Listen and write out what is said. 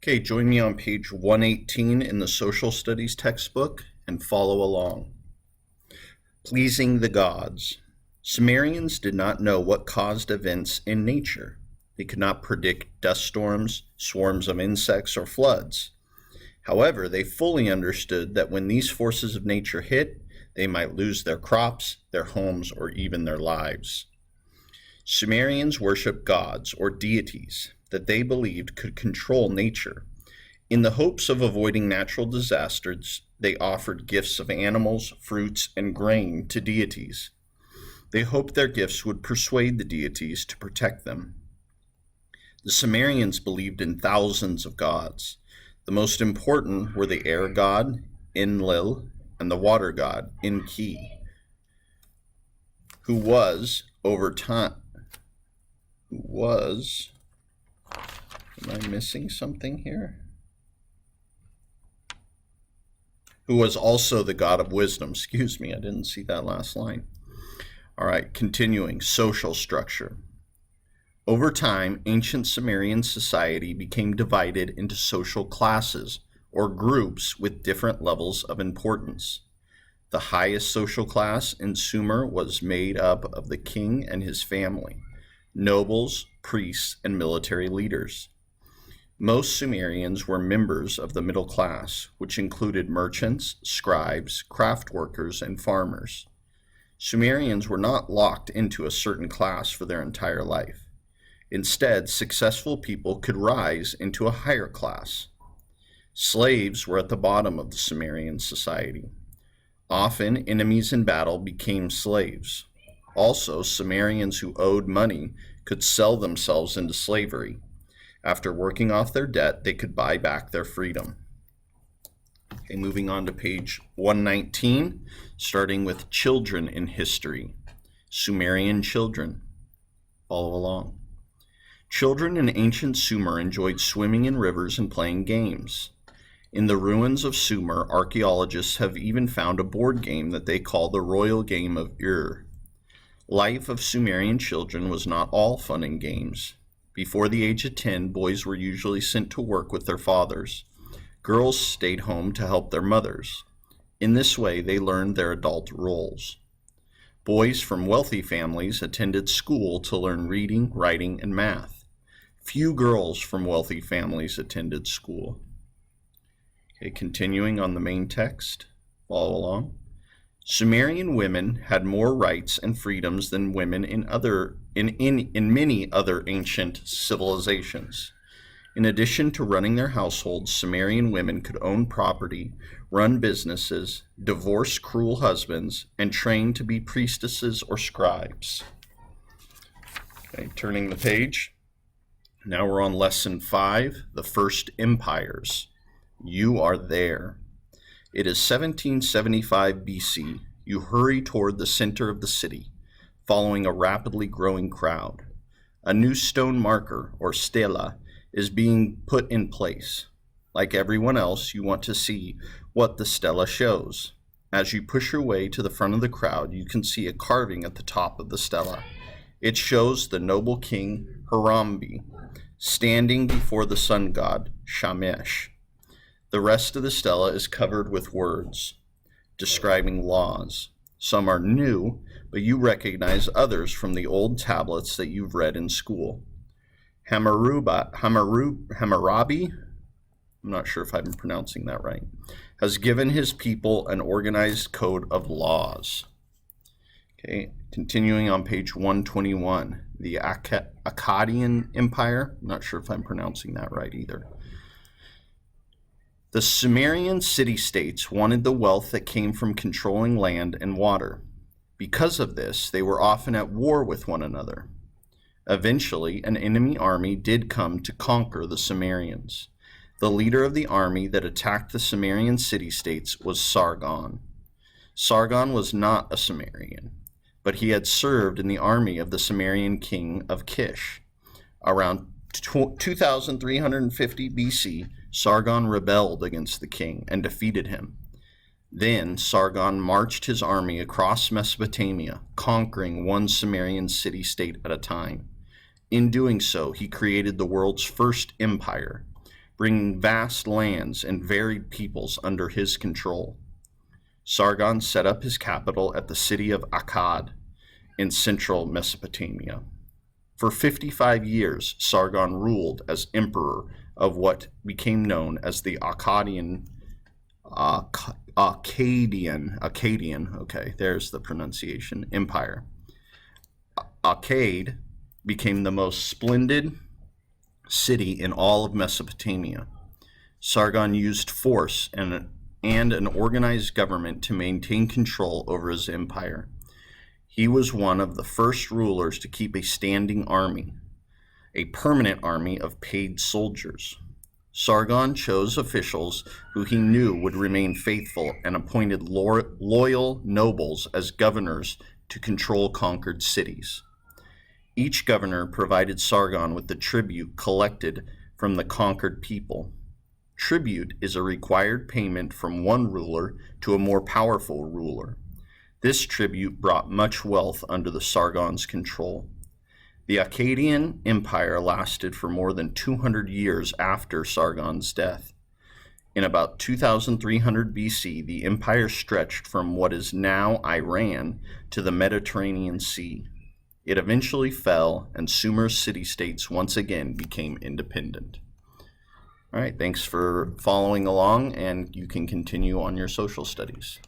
Okay, join me on page 118 in the social studies textbook and follow along. Pleasing the gods. Sumerians did not know what caused events in nature. They could not predict dust storms, swarms of insects, or floods. However, they fully understood that when these forces of nature hit, they might lose their crops, their homes, or even their lives. Sumerians worshiped gods or deities that they believed could control nature. In the hopes of avoiding natural disasters, they offered gifts of animals, fruits, and grain to deities. They hoped their gifts would persuade the deities to protect them. The Sumerians believed in thousands of gods. The most important were the air god, Enlil, and the water god, Enki, who was, am I missing something here? Who was also the god of wisdom. Excuse me, I didn't see that last line. All right, continuing, social structure. Over time, ancient Sumerian society became divided into social classes or groups with different levels of importance. The highest social class in Sumer was made up of the king and his family, nobles, priests, and military leaders. Most Sumerians were members of the middle class, which included merchants, scribes, craft workers, and farmers. Sumerians were not locked into a certain class for their entire life. Instead, successful people could rise into a higher class. Slaves were at the bottom of the Sumerian society. Often, enemies in battle became slaves. Also, Sumerians who owed money could sell themselves into slavery. After working off their debt, they could buy back their freedom. Okay, moving on to page 119, starting with children in history. Sumerian children. Follow along. Children in ancient Sumer enjoyed swimming in rivers and playing games. In the ruins of Sumer, archaeologists have even found a board game that they call the royal game of Ur. Life of Sumerian children was not all fun and games. Before the age of 10, boys were usually sent to work with their fathers. Girls stayed home to help their mothers. In this way, they learned their adult roles. Boys from wealthy families attended school to learn reading, writing, and math. Few girls from wealthy families attended school. Okay, continuing on the main text, follow along. Sumerian women had more rights and freedoms than women in many other ancient civilizations. In addition to running their households, Sumerian women could own property, run businesses, divorce cruel husbands, and train to be priestesses or scribes. Okay, turning the page. Now we're on lesson 5, the first empires. You are there. It is 1775 BC. You hurry toward the center of the city, following a rapidly growing crowd. A new stone marker, or stela, is being put in place. Like everyone else, you want to see what the stela shows. As you push your way to the front of the crowd, you can see a carving at the top of the stela. It shows the noble king Harambe standing before the sun god Shamash. The rest of the stela is covered with words describing laws. Some are new, but you recognize others from the old tablets that you've read in school. Hammurabi, I'm not sure if I'm pronouncing that right, has given his people an organized code of laws. Okay, continuing on page 121, the Akkadian Empire. I'm not sure if I'm pronouncing that right either. The Sumerian city-states wanted the wealth that came from controlling land and water. Because of this, they were often at war with one another. Eventually, an enemy army did come to conquer the Sumerians. The leader of the army that attacked the Sumerian city-states was Sargon. Sargon was not a Sumerian, but he had served in the army of the Sumerian king of Kish. Around 2350 BC, Sargon rebelled against the king and defeated him. Then Sargon marched his army across Mesopotamia, conquering one Sumerian city-state at a time. In doing so, he created the world's first empire. bringing vast lands and varied peoples under his control. Sargon set up his capital at the city of Akkad in central Mesopotamia. For 55 years, Sargon ruled as emperor of what became known as the Akkadian, okay, there's the pronunciation, empire. Akkad became the most splendid city in all of Mesopotamia. Sargon used force and an organized government to maintain control over his empire. He was one of the first rulers to keep a standing army, a permanent army of paid soldiers. Sargon chose officials who he knew would remain faithful and appointed loyal nobles as governors to control conquered cities. Each governor provided Sargon with the tribute collected from the conquered people. Tribute is a required payment from one ruler to a more powerful ruler. This tribute brought much wealth under the Sargon's control. The Akkadian Empire lasted for more than 200 years after Sargon's death. In about 2300 BC, the empire stretched from what is now Iran to the Mediterranean Sea. It eventually fell, and Sumer's city-states once again became independent. All right, thanks for following along, and you can continue on your social studies.